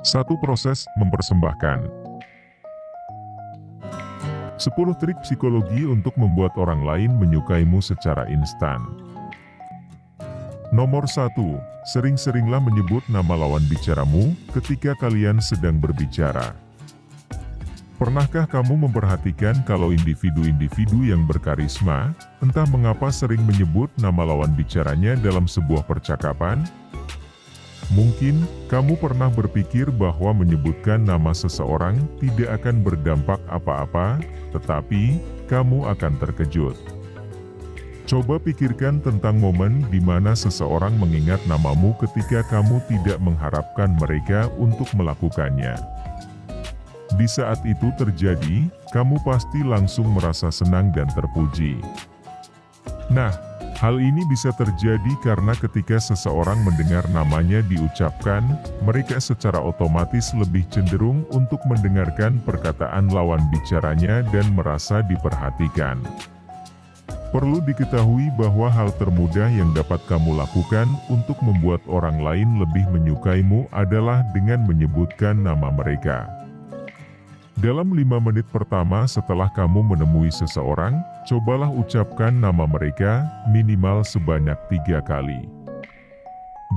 Satu proses mempersembahkan. 10 trik psikologi untuk membuat orang lain menyukaimu secara instan. Nomor 1. Sering-seringlah menyebut nama lawan bicaramu ketika kalian sedang berbicara. Pernahkah kamu memperhatikan kalau individu-individu yang berkarisma, entah mengapa sering menyebut nama lawan bicaranya dalam sebuah percakapan? Mungkin, kamu pernah berpikir bahwa menyebutkan nama seseorang tidak akan berdampak apa-apa, tetapi, kamu akan terkejut. Coba pikirkan tentang momen di mana seseorang mengingat namamu ketika kamu tidak mengharapkan mereka untuk melakukannya. Di saat itu terjadi, kamu pasti langsung merasa senang dan terpuji. Nah, hal ini bisa terjadi karena ketika seseorang mendengar namanya diucapkan, mereka secara otomatis lebih cenderung untuk mendengarkan perkataan lawan bicaranya dan merasa diperhatikan. Perlu diketahui bahwa hal termudah yang dapat kamu lakukan untuk membuat orang lain lebih menyukaimu adalah dengan menyebutkan nama mereka. Dalam 5 menit pertama setelah kamu menemui seseorang, cobalah ucapkan nama mereka minimal sebanyak 3 kali.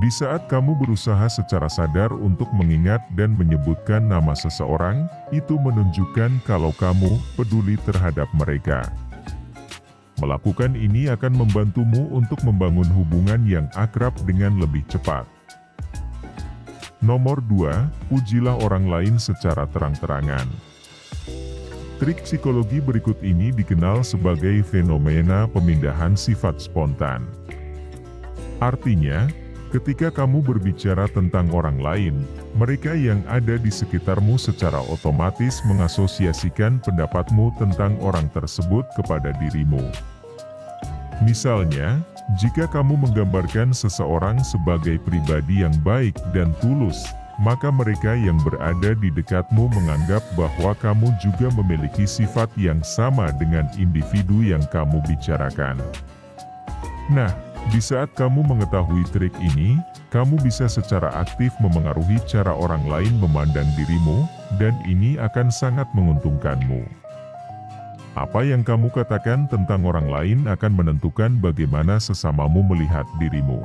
Di saat kamu berusaha secara sadar untuk mengingat dan menyebutkan nama seseorang, itu menunjukkan kalau kamu peduli terhadap mereka. Melakukan ini akan membantumu untuk membangun hubungan yang akrab dengan lebih cepat. Nomor 2, pujilah orang lain secara terang-terangan. Trik psikologi berikut ini dikenal sebagai fenomena pemindahan sifat spontan. Artinya, ketika kamu berbicara tentang orang lain, mereka yang ada di sekitarmu secara otomatis mengasosiasikan pendapatmu tentang orang tersebut kepada dirimu. Misalnya, jika kamu menggambarkan seseorang sebagai pribadi yang baik dan tulus, maka mereka yang berada di dekatmu menganggap bahwa kamu juga memiliki sifat yang sama dengan individu yang kamu bicarakan. Nah, di saat kamu mengetahui trik ini, kamu bisa secara aktif memengaruhi cara orang lain memandang dirimu, dan ini akan sangat menguntungkanmu. Apa yang kamu katakan tentang orang lain akan menentukan bagaimana sesamamu melihat dirimu.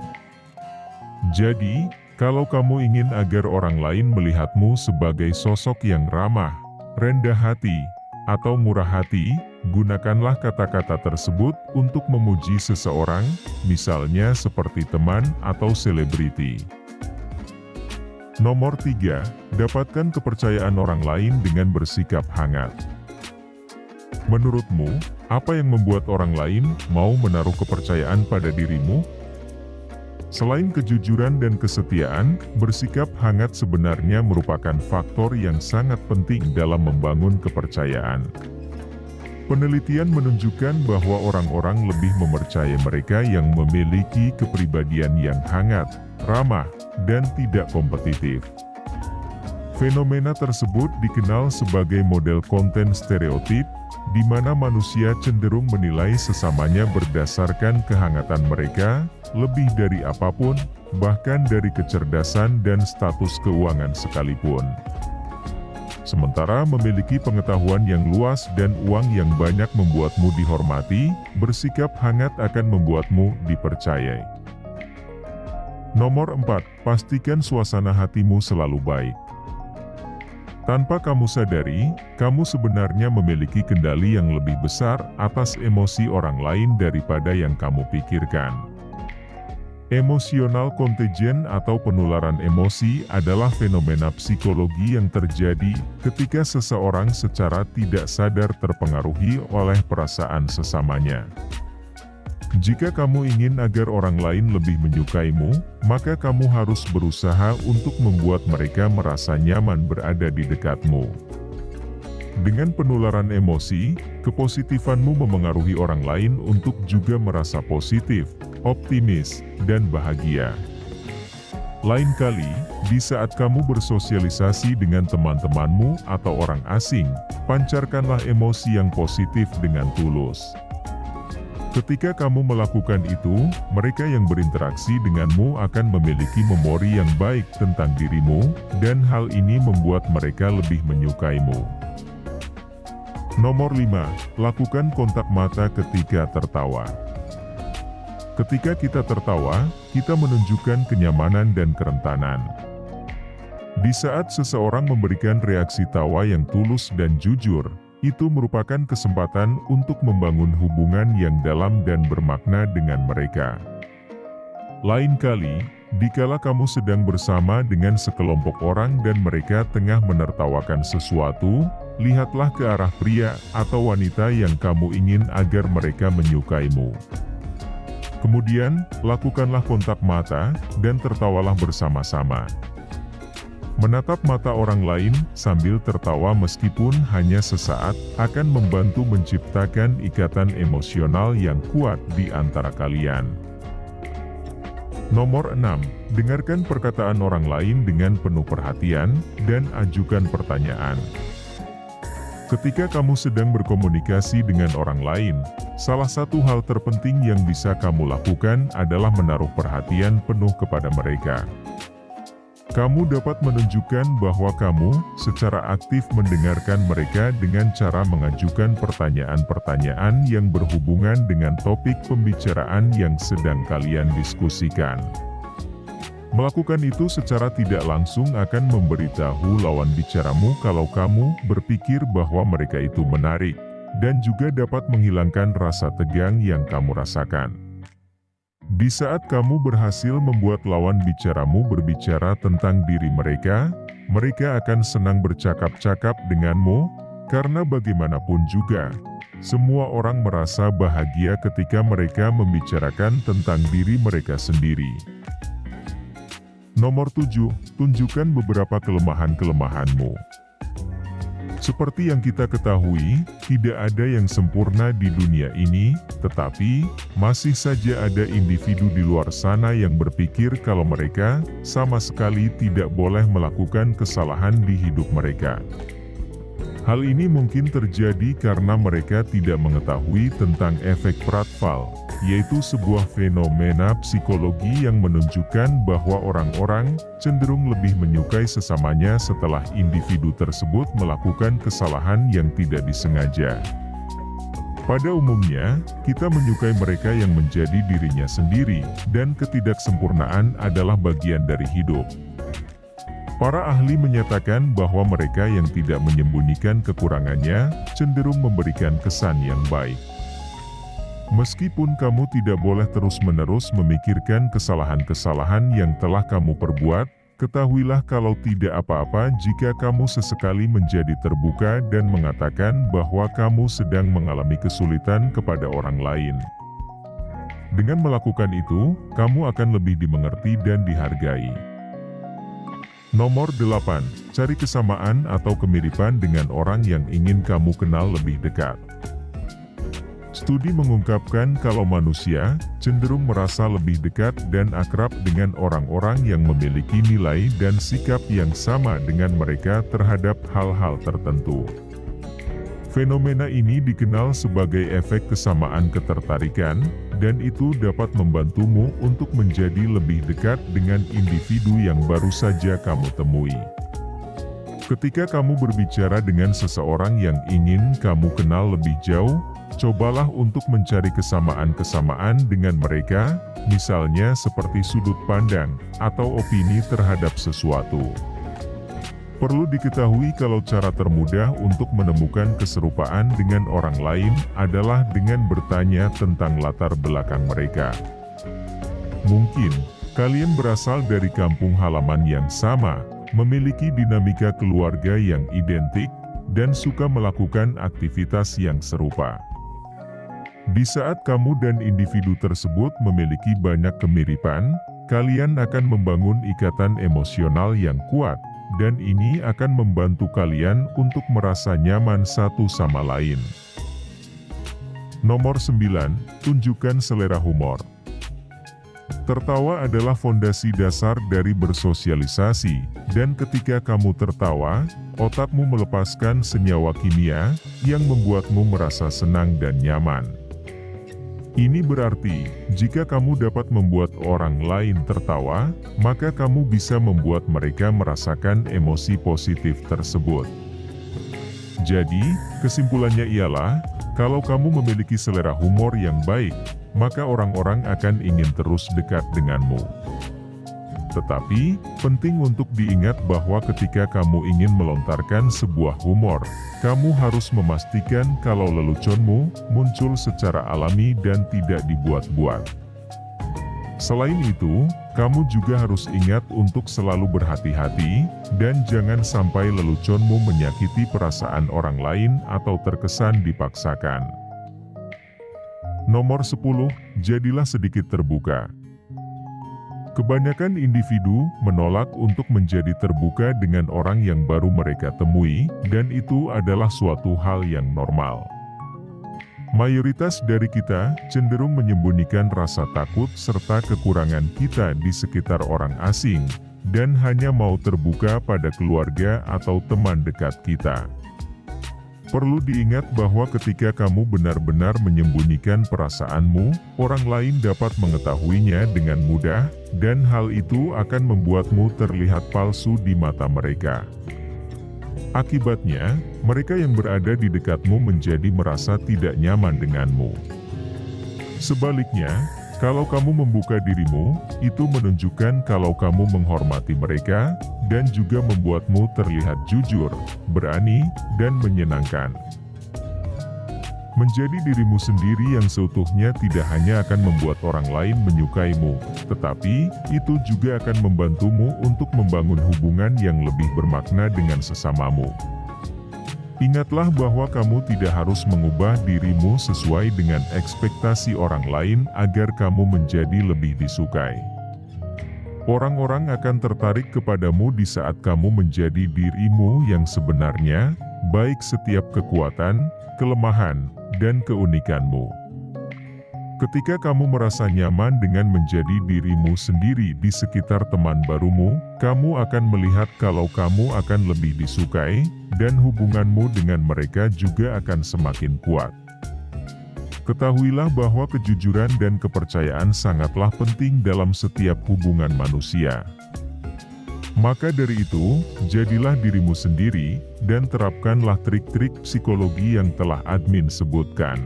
Jadi, kalau kamu ingin agar orang lain melihatmu sebagai sosok yang ramah, rendah hati, atau murah hati, gunakanlah kata-kata tersebut untuk memuji seseorang, misalnya seperti teman atau selebriti. Nomor 3, dapatkan kepercayaan orang lain dengan bersikap hangat. Menurutmu, apa yang membuat orang lain mau menaruh kepercayaan pada dirimu? Selain kejujuran dan kesetiaan, bersikap hangat sebenarnya merupakan faktor yang sangat penting dalam membangun kepercayaan. Penelitian menunjukkan bahwa orang-orang lebih mempercayai mereka yang memiliki kepribadian yang hangat, ramah, dan tidak kompetitif. Fenomena tersebut dikenal sebagai model konten stereotip, di mana manusia cenderung menilai sesamanya berdasarkan kehangatan mereka, lebih dari apapun, bahkan dari kecerdasan dan status keuangan sekalipun. Sementara memiliki pengetahuan yang luas dan uang yang banyak membuatmu dihormati, bersikap hangat akan membuatmu dipercayai. Nomor 4, pastikan suasana hatimu selalu baik. Tanpa kamu sadari, kamu sebenarnya memiliki kendali yang lebih besar atas emosi orang lain daripada yang kamu pikirkan. Emotional contagion atau penularan emosi adalah fenomena psikologi yang terjadi ketika seseorang secara tidak sadar terpengaruhi oleh perasaan sesamanya. Jika kamu ingin agar orang lain lebih menyukaimu, maka kamu harus berusaha untuk membuat mereka merasa nyaman berada di dekatmu. Dengan penularan emosi, kepositifanmu memengaruhi orang lain untuk juga merasa positif, optimis, dan bahagia. Lain kali, di saat kamu bersosialisasi dengan teman-temanmu atau orang asing, pancarkanlah emosi yang positif dengan tulus. Ketika kamu melakukan itu, mereka yang berinteraksi denganmu akan memiliki memori yang baik tentang dirimu, dan hal ini membuat mereka lebih menyukaimu. Nomor 5. Lakukan kontak mata ketika tertawa. Ketika kita tertawa, kita menunjukkan kenyamanan dan kerentanan. Di saat seseorang memberikan reaksi tawa yang tulus dan jujur, itu merupakan kesempatan untuk membangun hubungan yang dalam dan bermakna dengan mereka. Lain kali, dikala kamu sedang bersama dengan sekelompok orang dan mereka tengah menertawakan sesuatu, lihatlah ke arah pria atau wanita yang kamu ingin agar mereka menyukaimu. Kemudian, lakukanlah kontak mata dan tertawalah bersama-sama. Menatap mata orang lain sambil tertawa meskipun hanya sesaat akan membantu menciptakan ikatan emosional yang kuat di antara kalian. Nomor 6. Dengarkan perkataan orang lain dengan penuh perhatian dan ajukan pertanyaan. Ketika kamu sedang berkomunikasi dengan orang lain, salah satu hal terpenting yang bisa kamu lakukan adalah menaruh perhatian penuh kepada mereka. Kamu dapat menunjukkan bahwa kamu secara aktif mendengarkan mereka dengan cara mengajukan pertanyaan-pertanyaan yang berhubungan dengan topik pembicaraan yang sedang kalian diskusikan. Melakukan itu secara tidak langsung akan memberitahu lawan bicaramu kalau kamu berpikir bahwa mereka itu menarik, dan juga dapat menghilangkan rasa tegang yang kamu rasakan. Di saat kamu berhasil membuat lawan bicaramu berbicara tentang diri mereka, mereka akan senang bercakap-cakap denganmu, karena bagaimanapun juga, semua orang merasa bahagia ketika mereka membicarakan tentang diri mereka sendiri. Nomor 7. Tunjukkan beberapa kelemahan-kelemahanmu. Seperti yang kita ketahui, tidak ada yang sempurna di dunia ini, tetapi masih saja ada individu di luar sana yang berpikir kalau mereka sama sekali tidak boleh melakukan kesalahan di hidup mereka. Hal ini mungkin terjadi karena mereka tidak mengetahui tentang efek Pratfall, yaitu sebuah fenomena psikologi yang menunjukkan bahwa orang-orang cenderung lebih menyukai sesamanya setelah individu tersebut melakukan kesalahan yang tidak disengaja. Pada umumnya, kita menyukai mereka yang menjadi dirinya sendiri, dan ketidaksempurnaan adalah bagian dari hidup. Para ahli menyatakan bahwa mereka yang tidak menyembunyikan kekurangannya cenderung memberikan kesan yang baik. Meskipun kamu tidak boleh terus-menerus memikirkan kesalahan-kesalahan yang telah kamu perbuat, ketahuilah kalau tidak apa-apa jika kamu sesekali menjadi terbuka dan mengatakan bahwa kamu sedang mengalami kesulitan kepada orang lain. Dengan melakukan itu, kamu akan lebih dimengerti dan dihargai. Nomor 8. Cari kesamaan atau kemiripan dengan orang yang ingin kamu kenal lebih dekat. Studi mengungkapkan kalau manusia cenderung merasa lebih dekat dan akrab dengan orang-orang yang memiliki nilai dan sikap yang sama dengan mereka terhadap hal-hal tertentu. Fenomena ini dikenal sebagai efek kesamaan ketertarikan, dan itu dapat membantumu untuk menjadi lebih dekat dengan individu yang baru saja kamu temui. Ketika kamu berbicara dengan seseorang yang ingin kamu kenal lebih jauh, cobalah untuk mencari kesamaan-kesamaan dengan mereka, misalnya seperti sudut pandang atau opini terhadap sesuatu. Perlu diketahui kalau cara termudah untuk menemukan keserupaan dengan orang lain adalah dengan bertanya tentang latar belakang mereka. Mungkin, kalian berasal dari kampung halaman yang sama, memiliki dinamika keluarga yang identik, dan suka melakukan aktivitas yang serupa. Di saat kamu dan individu tersebut memiliki banyak kemiripan, kalian akan membangun ikatan emosional yang kuat, dan ini akan membantu kalian untuk merasa nyaman satu sama lain. Nomor 9. Tunjukkan selera humor. Tertawa adalah fondasi dasar dari bersosialisasi, dan ketika kamu tertawa, otakmu melepaskan senyawa kimia yang membuatmu merasa senang dan nyaman. Ini berarti, jika kamu dapat membuat orang lain tertawa, maka kamu bisa membuat mereka merasakan emosi positif tersebut. Jadi, kesimpulannya ialah, kalau kamu memiliki selera humor yang baik, maka orang-orang akan ingin terus dekat denganmu. Tetapi, penting untuk diingat bahwa ketika kamu ingin melontarkan sebuah humor, kamu harus memastikan kalau leluconmu muncul secara alami dan tidak dibuat-buat. Selain itu, kamu juga harus ingat untuk selalu berhati-hati, dan jangan sampai leluconmu menyakiti perasaan orang lain atau terkesan dipaksakan. Nomor 10, jadilah sedikit terbuka. Kebanyakan individu menolak untuk menjadi terbuka dengan orang yang baru mereka temui, dan itu adalah suatu hal yang normal. Mayoritas dari kita cenderung menyembunyikan rasa takut serta kekurangan kita di sekitar orang asing, dan hanya mau terbuka pada keluarga atau teman dekat kita. Perlu diingat bahwa ketika kamu benar-benar menyembunyikan perasaanmu, orang lain dapat mengetahuinya dengan mudah, dan hal itu akan membuatmu terlihat palsu di mata mereka. Akibatnya, mereka yang berada di dekatmu menjadi merasa tidak nyaman denganmu. Sebaliknya, kalau kamu membuka dirimu, itu menunjukkan kalau kamu menghormati mereka, dan juga membuatmu terlihat jujur, berani, dan menyenangkan. Menjadi dirimu sendiri yang seutuhnya tidak hanya akan membuat orang lain menyukaimu, tetapi itu juga akan membantumu untuk membangun hubungan yang lebih bermakna dengan sesamamu. Ingatlah bahwa kamu tidak harus mengubah dirimu sesuai dengan ekspektasi orang lain agar kamu menjadi lebih disukai. Orang-orang akan tertarik kepadamu di saat kamu menjadi dirimu yang sebenarnya, baik setiap kekuatan, kelemahan, dan keunikanmu. Ketika kamu merasa nyaman dengan menjadi dirimu sendiri di sekitar teman barumu, kamu akan melihat kalau kamu akan lebih disukai, dan hubunganmu dengan mereka juga akan semakin kuat. Ketahuilah bahwa kejujuran dan kepercayaan sangatlah penting dalam setiap hubungan manusia. Maka dari itu, jadilah dirimu sendiri, dan terapkanlah trik-trik psikologi yang telah admin sebutkan.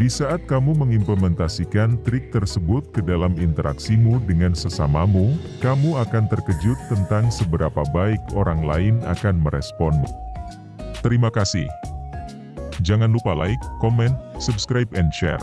Di saat kamu mengimplementasikan trik tersebut ke dalam interaksimu dengan sesamamu, kamu akan terkejut tentang seberapa baik orang lain akan meresponmu. Terima kasih. Jangan lupa like, comment, subscribe, and share.